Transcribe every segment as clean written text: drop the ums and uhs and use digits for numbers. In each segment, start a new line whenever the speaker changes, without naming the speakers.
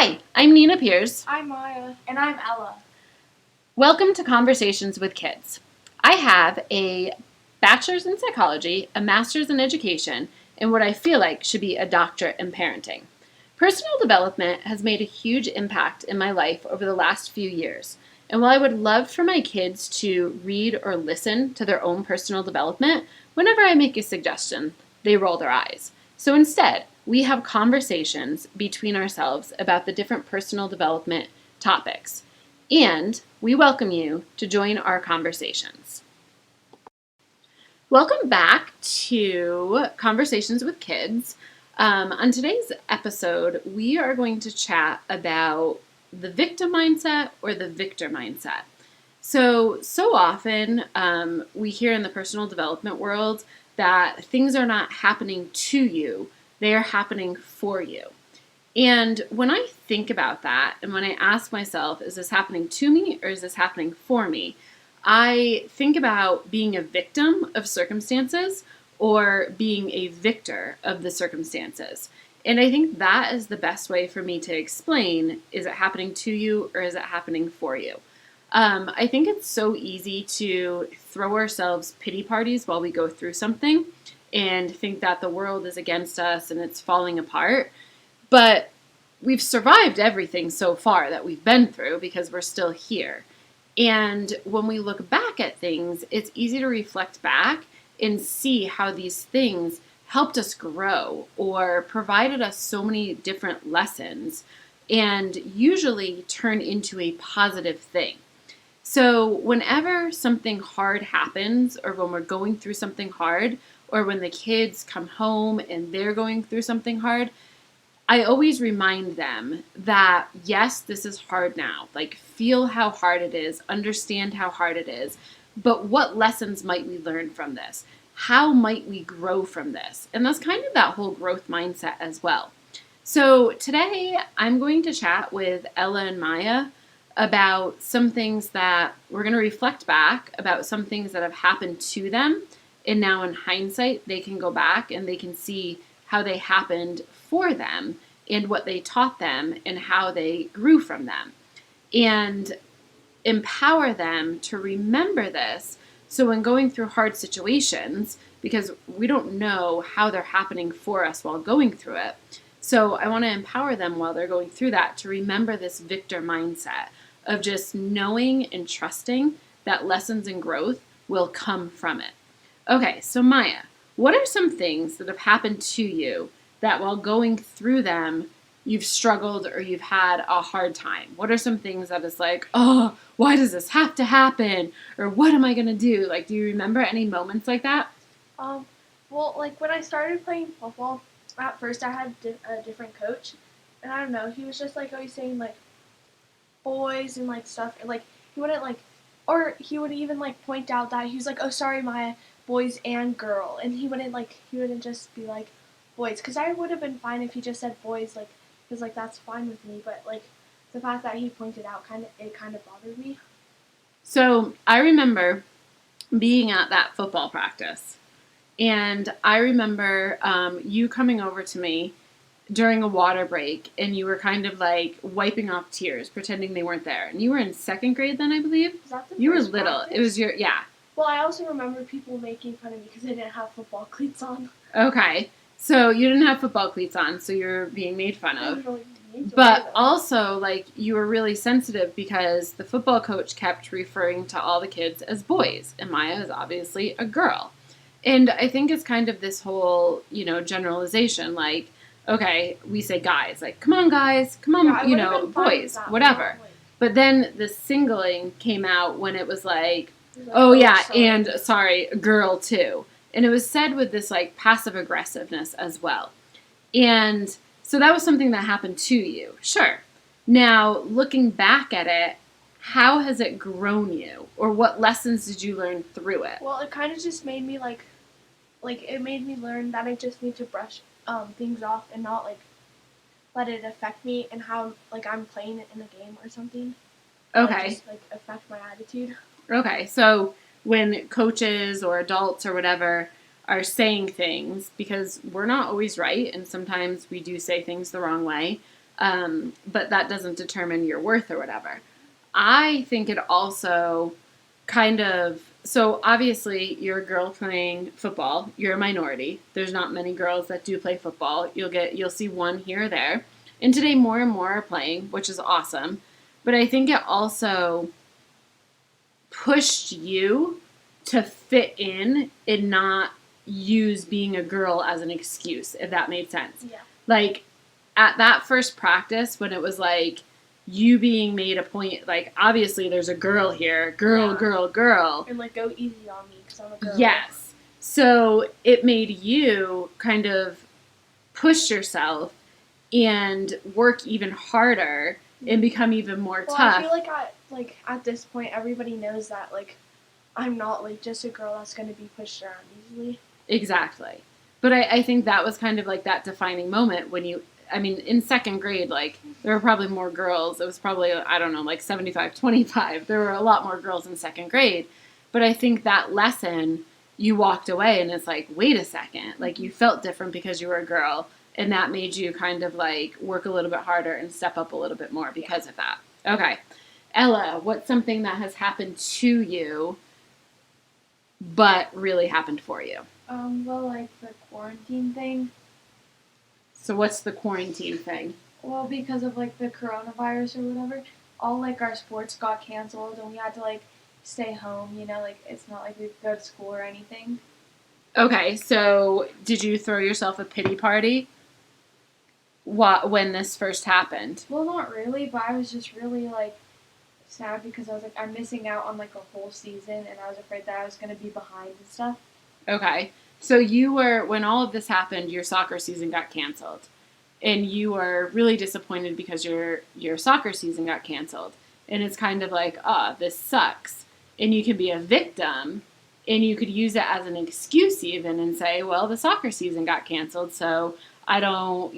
Hi, I'm Nina Pierce.
I'm Maya. And I'm Ella.
Welcome to Conversations with Kids. I have a bachelor's in psychology, a master's in education, and what I feel like should be a doctorate in parenting. Personal development has made a huge impact in my life over the last few years. And while I would love for my kids to read or listen to their own personal development, whenever I make a suggestion, they roll their eyes. So instead, we have conversations between ourselves about the different personal development topics. And we welcome you to join our conversations. Welcome back to Conversations with Kids. On today's episode, we are going to chat about the victim mindset or the victor mindset. So often we hear in the personal development world that things are not happening to you, they are happening for you. And when I think about that, and when I ask myself, is this happening to me or is this happening for me? I think about being a victim of circumstances or being a victor of the circumstances. And I think that is the best way for me to explain, is it happening to you or is it happening for you? I think it's so easy to throw ourselves pity parties while we go through something and think that the world is against us and it's falling apart. But we've survived everything so far that we've been through because we're still here. And when we look back at things, it's easy to reflect back and see how these things helped us grow or provided us so many different lessons and usually turn into a positive thing. So whenever something hard happens, or when we're going through something hard, or when the kids come home and they're going through something hard, I always remind them that, yes, this is hard now. Like, feel how hard it is, understand how hard it is, but what lessons might we learn from this? How might we grow from this? And that's kind of that whole growth mindset as well. So today I'm going to chat with Ella and Maya about some things that we're going to reflect back about, some things that have happened to them. And now in hindsight, they can go back and they can see how they happened for them and what they taught them and how they grew from them, and empower them to remember this. So when going through hard situations, because we don't know how they're happening for us while going through it, so I want to empower them while they're going through that to remember this victor mindset of just knowing and trusting that lessons and growth will come from it. Okay, so Maya, what are some things that have happened to you that while going through them, you've struggled or you've had a hard time? What are some things that is like, oh, why does this have to happen? Or what am I going to do? Like, do you remember any moments like that?
Well, like when I started playing football, at first I had a different coach. And I don't know, he was just like always saying like boys and like stuff. And like he wouldn't like, or he would even like point out that he was like, oh, sorry, my boys and girl. And he wouldn't just be like boys. Because I would have been fine if he just said boys, like, because like that's fine with me. But like the fact that he pointed out kind of bothered me.
So I remember being at that football practice. And I remember you coming over to me during a water break, and you were kind of like wiping off tears, pretending they weren't there. And you were in second grade then, I believe?
Was that the
You were
first
little.
practice?
It was yeah.
Well, I also remember people making fun of me because I didn't have football cleats on.
Okay. So you didn't have football cleats on, so you're being made fun
I
of.
was really mean to
But
them.
also, like, you were really sensitive because the football coach kept referring to all the kids as boys, and Maya is obviously a girl. And I think it's kind of this whole, generalization, like, okay, we say guys, like, come on, guys, come on,
Yeah, I would have been fine with
boys,
that,
whatever.
but, like,
But then the singling came out when it was like,
it was like,
oh, yeah,
sorry.
and sorry, girl, too. And it was said with this, like, passive aggressiveness as well. And so that was something that happened to you. Sure. Now, looking back at it, how has it grown you? Or what lessons did you learn through it?
Well, it kind of just made me like it made me learn that I just need to brush things off and not like let it affect me and how like I'm playing it in a game or something.
Okay.
Just like affect my attitude.
Okay. So when coaches or adults or whatever are saying things, because we're not always right and sometimes we do say things the wrong way, but that doesn't determine your worth or whatever. I think it also kind of, so obviously you're a girl playing football. You're a minority. There's not many girls that do play football. You'll see one here or there. And today more and more are playing, which is awesome. But I think it also pushed you to fit in and not use being a girl as an excuse, if that made sense.
Yeah.
Like, at that first practice, when it was like you being made a point, like, obviously there's a girl here, girl,
And like go easy on me because I'm a girl.
yes. So it made you kind of push yourself and work even harder and become even more
Well,
tough.
I feel like at this point everybody knows that like I'm not like just a girl that's going to be pushed around easily.
Exactly. But I think that was kind of like that defining moment when you, I mean, in second grade, like, there were probably more girls. It was probably, I don't know, like 75-25. There were a lot more girls in second grade. But I think that lesson, you walked away and it's like, wait a second. Like, you felt different because you were a girl. And that made you kind of like work a little bit harder and step up a little bit more because of that. Okay. Ella, what's something that has happened to you but really happened for you?
Well, like the quarantine thing.
So what's the quarantine thing?
Well, because of like the coronavirus or whatever, all like our sports got canceled and we had to like stay home, you know, like it's not like we could go to school or anything.
Okay, so did you throw yourself a pity party when this first happened?
Well, not really, but I was just really like sad because I was like, I'm missing out on like a whole season and I was afraid that I was going to be behind and stuff.
Okay, so you were, when all of this happened, your soccer season got canceled. And you were really disappointed because your soccer season got canceled. And it's kind of like, this sucks. And you can be a victim, and you could use it as an excuse even and say, well, the soccer season got canceled, so I don't,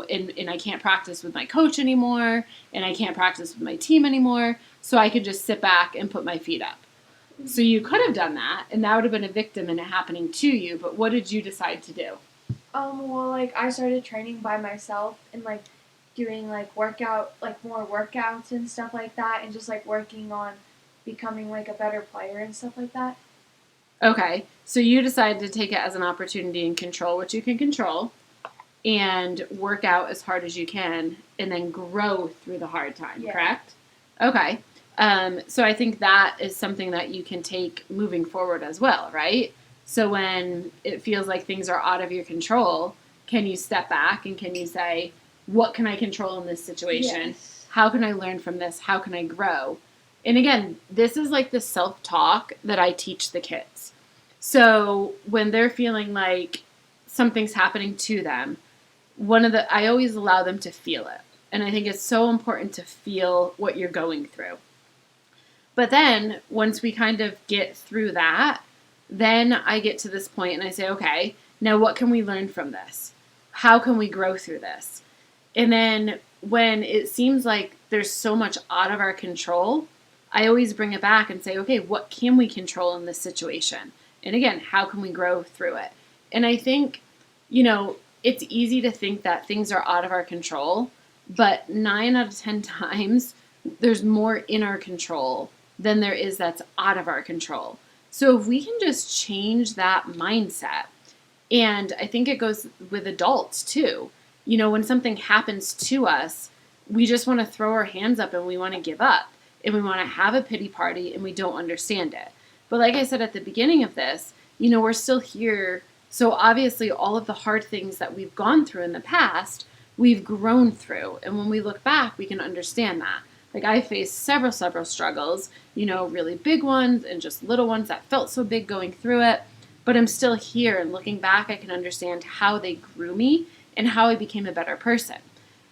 and I can't practice with my coach anymore, and I can't practice with my team anymore, so I could just sit back and put my feet up. So you could have done that, and that would have been a victim in it happening to you, but what did you decide to do?
Well, like I started training by myself and like doing like more workouts and stuff like that, and just like working on becoming like a better player and stuff like that.
Okay, so you decided to take it as an opportunity and control what you can control and work out as hard as you can and then grow through the hard time,
Yeah.
correct? Okay. So I think that is something that you can take moving forward as well, right? So when it feels like things are out of your control, can you step back and can you say, what can I control in this situation?
Yes.
How can I learn from this? How can I grow? And again, this is like the self-talk that I teach the kids. So when they're feeling like something's happening to them, I always allow them to feel it. And I think it's so important to feel what you're going through. But then once we kind of get through that, then I get to this point and I say, okay, now what can we learn from this? How can we grow through this? And then when it seems like there's so much out of our control, I always bring it back and say, okay, what can we control in this situation? And again, how can we grow through it? And I think, it's easy to think that things are out of our control, but 9 out of 10 times, there's more in our control than there is that's out of our control. So if we can just change that mindset, and I think it goes with adults too. When something happens to us, we just want to throw our hands up and we want to give up and we want to have a pity party and we don't understand it. But like I said at the beginning of this, we're still here. So obviously all of the hard things that we've gone through in the past, we've grown through. And when we look back, we can understand that. Like I faced several struggles, really big ones and just little ones that felt so big going through it. But I'm still here, and looking back, I can understand how they grew me and how I became a better person.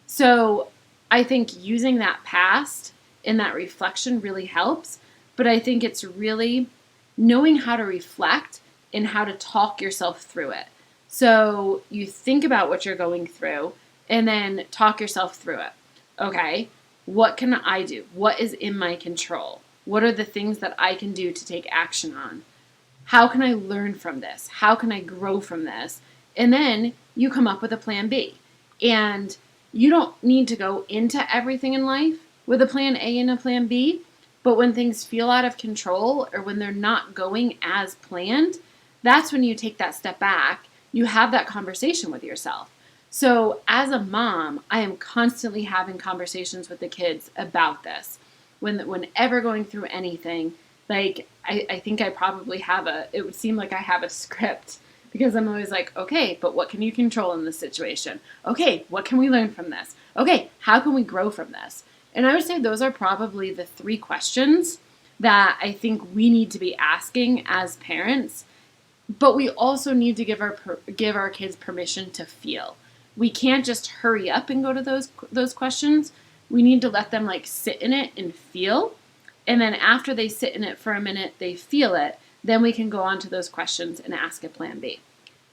So I think using that past and that reflection really helps. But I think it's really knowing how to reflect and how to talk yourself through it. So you think about what you're going through and then talk yourself through it. Okay, what can I do? What is in my control? What are the things that I can do to take action on? How can I learn from this? How can I grow from this? And then you come up with a plan B. And, you don't need to go into everything in life with a plan A and a plan B, but when things feel out of control or when they're not going as planned, that's when you take that step back. You have that conversation with yourself. So as a mom, I am constantly having conversations with the kids about this. Whenever going through anything, like I think I probably have it would seem like I have a script because I'm always like, okay, but what can you control in this situation? Okay, what can we learn from this? Okay, how can we grow from this? And I would say those are probably the 3 questions that I think we need to be asking as parents. But we also need to give our kids permission to feel. We can't just hurry up and go to those questions. We need to let them like sit in it and feel. And then after they sit in it for a minute, they feel it, then we can go on to those questions and ask a plan B.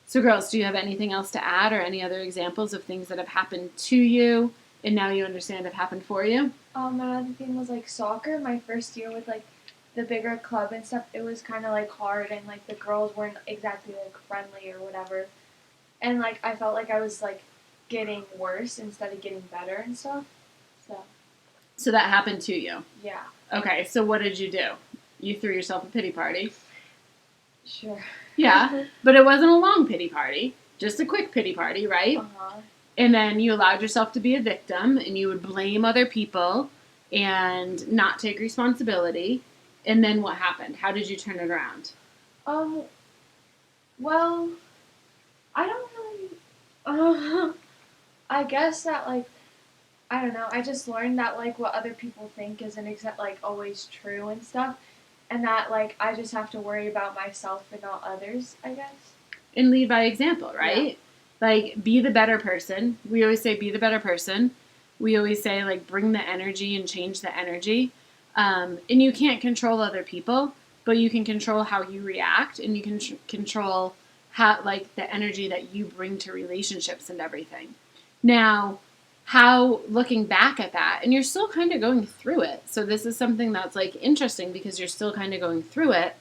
So girls, do you have anything else to add or any other examples of things that have happened to you and now you understand have happened for you?
Another thing was like soccer. My first year with like the bigger club and stuff, it was kind of like hard and like the girls weren't exactly like friendly or whatever. And like I felt like I was like getting worse instead of getting better and stuff.
So that happened to you?
Yeah.
Okay, so what did you do? You threw yourself a pity party.
Sure.
Yeah, but it wasn't a long pity party, just a quick pity party, right?
Uh-huh.
And then you allowed yourself to be a victim and you would blame other people and not take responsibility. And then what happened? How did you turn it around?
Well, I don't really, I guess that like, I don't know, I just learned that like what other people think isn't like always true and stuff. And that like, I just have to worry about myself and not others, I guess.
And lead by example, right?
Yeah.
Like, be the better person. We always say be the better person. We always say, like, bring the energy and change the energy. And you can't control other people, but you can control how you react and you can control how, like, the energy that you bring to relationships and everything. Now, how, looking back at that, and you're still kind of going through it. So this is something that's, like, interesting because you're still kind of going through it.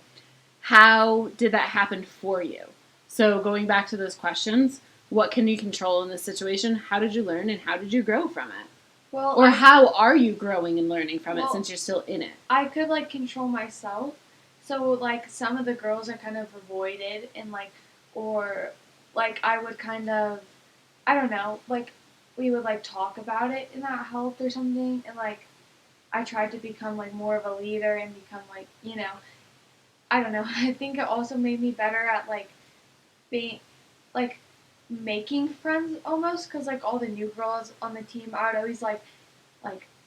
How did that happen for you? So going back to those questions, what can you control in this situation? How did you learn and how did you grow from it?
Well,
Or how are you growing and learning from it
Well,
since you're still in it?
I could like control myself. So like some of the girls are kind of avoided and like, or like I would kind of, I don't know, like we would like talk about it and that helped or something. And like I tried to become like more of a leader and become like, you know, I don't know. I think it also made me better at like being like making friends almost because like all the new girls on the team, I would always like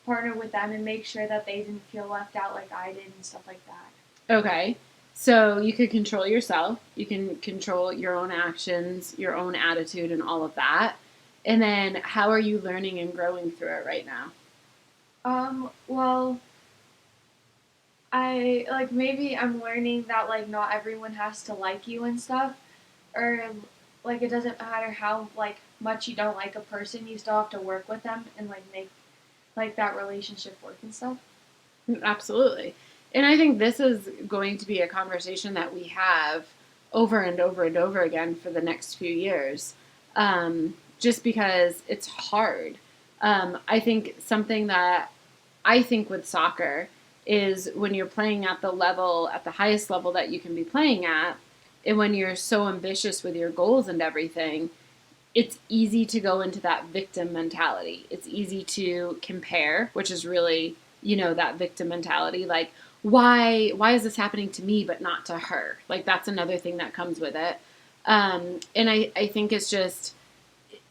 partner with them and make sure that they didn't feel left out like I did and stuff like that.
Okay. So you could control yourself. You can control your own actions, your own attitude, and all of that. And then how are you learning and growing through it right now?
Well, I like maybe I'm learning that like not everyone has to like you and stuff, or like it doesn't matter how like much you don't like a person, you still have to work with them and like make like that relationship work and stuff.
Absolutely. And I think this is going to be a conversation that we have over and over and over again for the next few years, just because it's hard. I think something that I think with soccer is when you're playing at the highest level that you can be playing at, and when you're so ambitious with your goals and everything, it's easy to go into that victim mentality. It's easy to compare, which is really, that victim mentality. Like, why is this happening to me but not to her? Like, that's another thing that comes with it. And I think it's just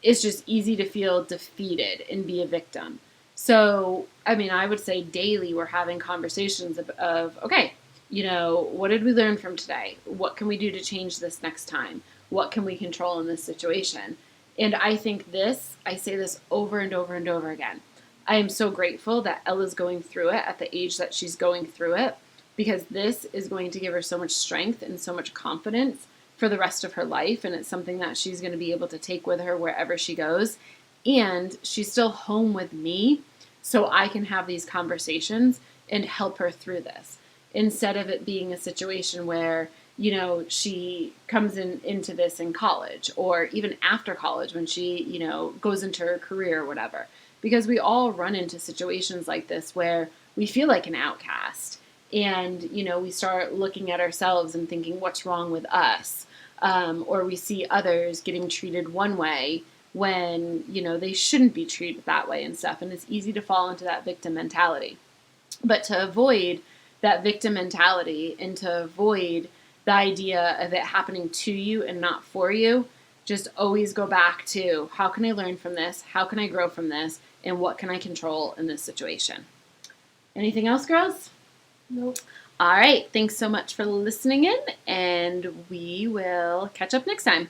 easy to feel defeated and be a victim. So, I mean, I would say daily we're having conversations of okay, what did we learn from today? What can we do to change this next time? What can we control in this situation? And I think I say this over and over and over again. I am so grateful that Ella's going through it at the age that she's going through it, because this is going to give her so much strength and so much confidence for the rest of her life. And it's something that she's going to be able to take with her wherever she goes. And she's still home with me, so I can have these conversations and help her through this, instead of it being a situation where she comes into this in college, or even after college when she, goes into her career or whatever. Because we all run into situations like this where we feel like an outcast. And, we start looking at ourselves and thinking, what's wrong with us? Or we see others getting treated one way when, they shouldn't be treated that way and stuff. And it's easy to fall into that victim mentality. But to avoid that victim mentality and to avoid the idea of it happening to you and not for you, just always go back to, how can I learn from this? How can I grow from this? And what can I control in this situation? Anything else, girls?
Nope.
All right. Thanks so much for listening in, and we will catch up next time.